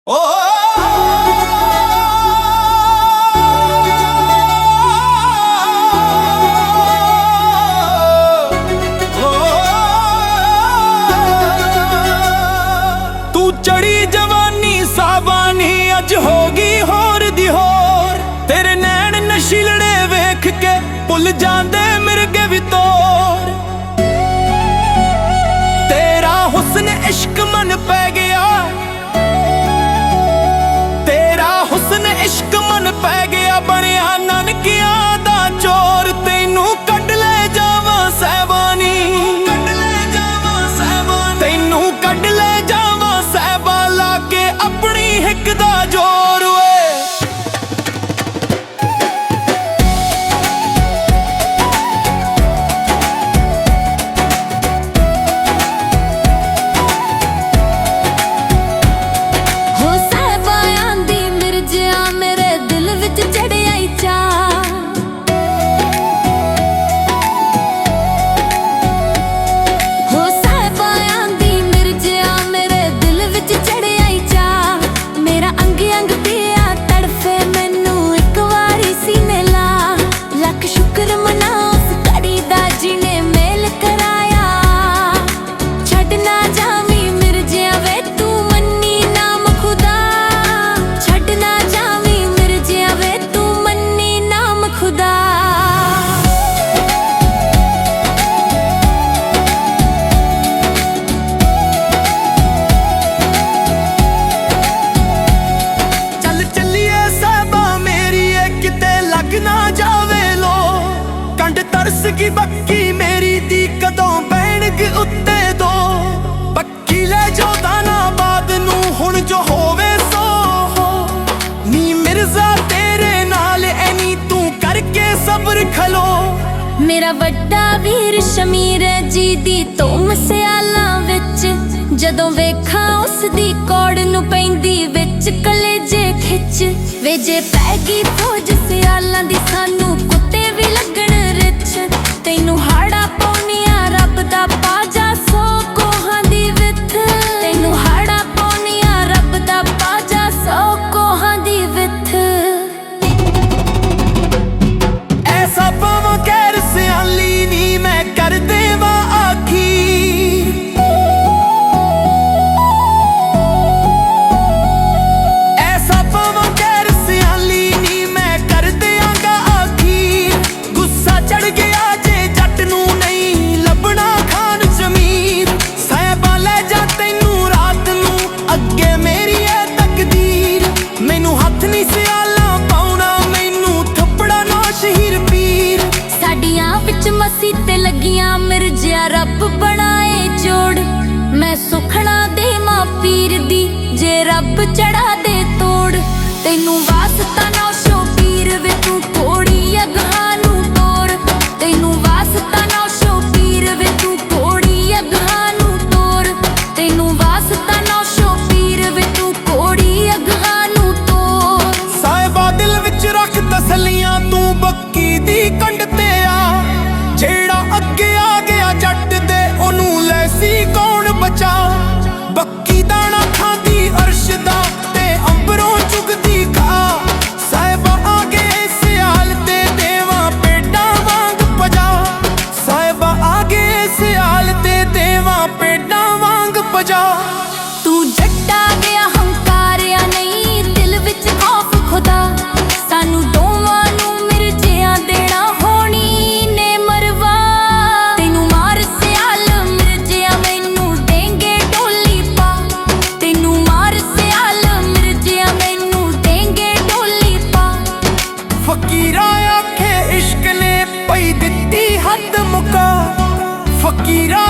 ਓ ਤੂੰ ਚੜੀ ਜਵਾਨੀ ਸਾਬਾਨੀ ਅੱਜ ਹੋ ਗਈ ਹੋਰ ਦੀ ਹੋਰ। ਤੇਰੇ ਨੈਣ ਨਸ਼ੀਲੜੇ ਵੇਖ ਕੇ ਭੁੱਲ ਜਾਂਦੇ ਮਿਰਗੇ ਵੀ ਤੋਰ। ਤੇਰਾ ਹੁਸਨ ਇਸ਼ਕ ਮਨ ਪੈ ਗਿਆ, ਤੇਰਾ ਹੁਸਨ ਇਸ਼ਕ ਮਨ ਪੈ ਗਿਆ, ਬਣਿਆ ਨਾਨਕਿਆਂ ਦਾ ਚੋਰ। ਤੈਨੂੰ ਕੱਢ ਲੈ ਜਾਵਾਂ ਸਹਿਬਾਨੀ, ਤੈਨੂੰ ਕੱਢ ਲੈ ਜਾਵਾਂ ਸਹਿਬਾ, ਲਾ ਕੇ ਆਪਣੀ ਹਿੱਕ ਦਾ ਜ਼ੋਰ ਓਏ। ਕੀ ਬੱਕੀ ਮੇਰੀ ਦੀ ਕਦੋਂ ਬੈਣਗ ਉੱਤੇ ਦੋ, ਬੱਕੀ ਲੈ ਜੋ ਦਾਨਾਬਾਦ ਨੂੰ ਹੁਣ ਜੋ ਹੋਵੇ ਸੋ ਹੋ। ਨੀ ਮਿਰਜ਼ਾ ਤੇਰੇ ਨਾਲ ਐਨੀ ਤੂੰ ਕਰਕੇ ਸਬਰ ਖਲੋ। ਮੇਰਾ ਵੱਡਾ ਵੀਰ ਸ਼ਮੀਰ ਜੀ ਦੀ ਧੂਮ ਸਿਆਲਾਂ ਵਿੱਚ, ਜਦੋਂ ਵੇਖਾਂ ਉਸ ਦੀ ਕੋੜ ਨੂੰ ਪੈਂਦੀ ਵਿੱਚ ਕਲੇਜੇ ਖਿੱਚ। ਵੇ ਜੇ ਪੈ ਗਈ ਫੌਜ ਸਿਆਲਾਂ ਦੀ ਸਾਨੂੰ ਕੁੱਤੇ ਵੀ ਲੱਗਣ ਰਿੱਛ। ਤੈਨੂੰ ਹਾੜਾ ਪਾਉਣੀਆਂ ਰੱਬ ਦਾ ਪਾਜਾ ਸੌ ਕੋਹਾਂ ਦੀ ਵਿੱਥ। ਤੈਨੂੰ ਹਾੜਾ ਪਾਉਣੀਆਂ ਰੱਬ ਦਾ ਪਾਜਾ ਸੌ ਕੋਹਾਂ ਦੀ ਵਿੱਥ। ਐਸਾ ਪਾਵਾਂ ਕਹਿਰ ਸਿਆਲੀ ਨੀ ਮੈਂ ਕਰ ਦੇਵਾਂ ਆਖੀ। ਐਸਾ ਪਾਵਾਂ ਕਹਿਰ ਸਿਆਲੀ ਨੀ ਮੈਂ ਕਰ ਦਿਆਂਗਾ ਆਖੀ। ਗੁੱਸਾ ਚੜ ਗਿਆ ਮਸੀਂ ਤੇ ਲੱਗੀਆਂ ਮਿਰਜਿਆ ਰੱਬ ਬਣਾਏ ਜੋੜ। ਮੈਂ ਸੁਖਣਾ ਦੇਵਾਂ ਪੀਰ ਦੀ ਜੇ ਰੱਬ ਚੜਾ ਦੇ ਤੋੜ। ਤੈਨੂੰ ਵਾਸਤਾ ਨੌਸ਼ੋ ਪੀਰ ਵੇ ਤੂੰ ਕੋੜੀ ਅਗਾਂ ਨੂੰ ਤੋਰ। ਤੈਨੂੰ ਵਾਸਤਾ ਨੌਸ਼ੋ ਪੀਰ ਵੇ ਤੂੰ ਕੋੜੀ ਅਗਾਂ ਨੂੰ ਤੋਰ। ਤੈਨੂੰ ਵਾਸਤਾ ਨੌਸ਼ੋ ਪੀਰ ਵੇ ਤੂੰ ਕੋੜੀ ਅਗਾਂ ਨੂੰ ਤੋਰ। ਸਾਹਿਬਾ ਦਿਲ ਵਿੱਚ ਰੱਖ ਤਸਲੀਆਂ ਤੂੰ ਬੱਕੀ ਦੀ ਕੰਡ ਤੇ ਆ। ਜਿਹੜਾ ਅੱਗੇ ਆ ਗਿਆ ਜੱਟ ਦੇ ਉਹਨੂੰ ਲੈ ਸੀ ਕੌਣ ਬਚਾ। ਬੱਕੀ ਦਾਣਾ ਖਾਂਦੀ ਅਰਸ਼ ਦਾ ਤੇ ਅੰਬਰੋਂ ਚੁਗਦੀ ਖਾ। ਸਾਹਿਬਾ ਆ ਗਏ ਸਿਆਲ ਤੇ ਦੇਵਾਂ ਪੇਡਾਂ ਵਾਂਗ ਭਜਾ। ਸਾਹਿਬਾ ਆ ਗਏ ਸਿਆਲ ਤੇ ਦੇਵਾਂ ਪੇਡਾਂ ਵਾਂਗ ਭਜਾ। ਤੂੰ ਜੱਟਾ ਗਿਆ ਹੰਕਾਰਿਆ ਨਹੀਂ ਦਿਲ ਵਿੱਚ ਖੌਫ ਖੁਦਾ। ਸਾਨੂੰ ਦੋਵਾਂ ਨੂੰ ਮਿਰਜਿਆਂ ਦੇਣਾ ਹੋਣੀ ਨੇ ਮਰਵਾ। ਤੈਨੂੰ ਮਾਰ ਸਿਆਲ ਮਿਰਜਿਆ ਮੈਨੂੰ ਦੇਂਗੇ ਢੋਲੀ ਪਾ। ਤੈਨੂੰ ਮਾਰ ਸਿਆਲ ਮਿਰਜਿਆ ਮੈਨੂੰ ਦੇਂਗੇ ਢੋਲੀ ਪਾ। ਫਕੀਰਾਂ ਆਖੇ ਇਸ਼ਕ ਨੇ ਪਈ ਦਿੱਤੀ ਹੱਦ ਮੁਕਾ। ਫਕੀਰਾਂ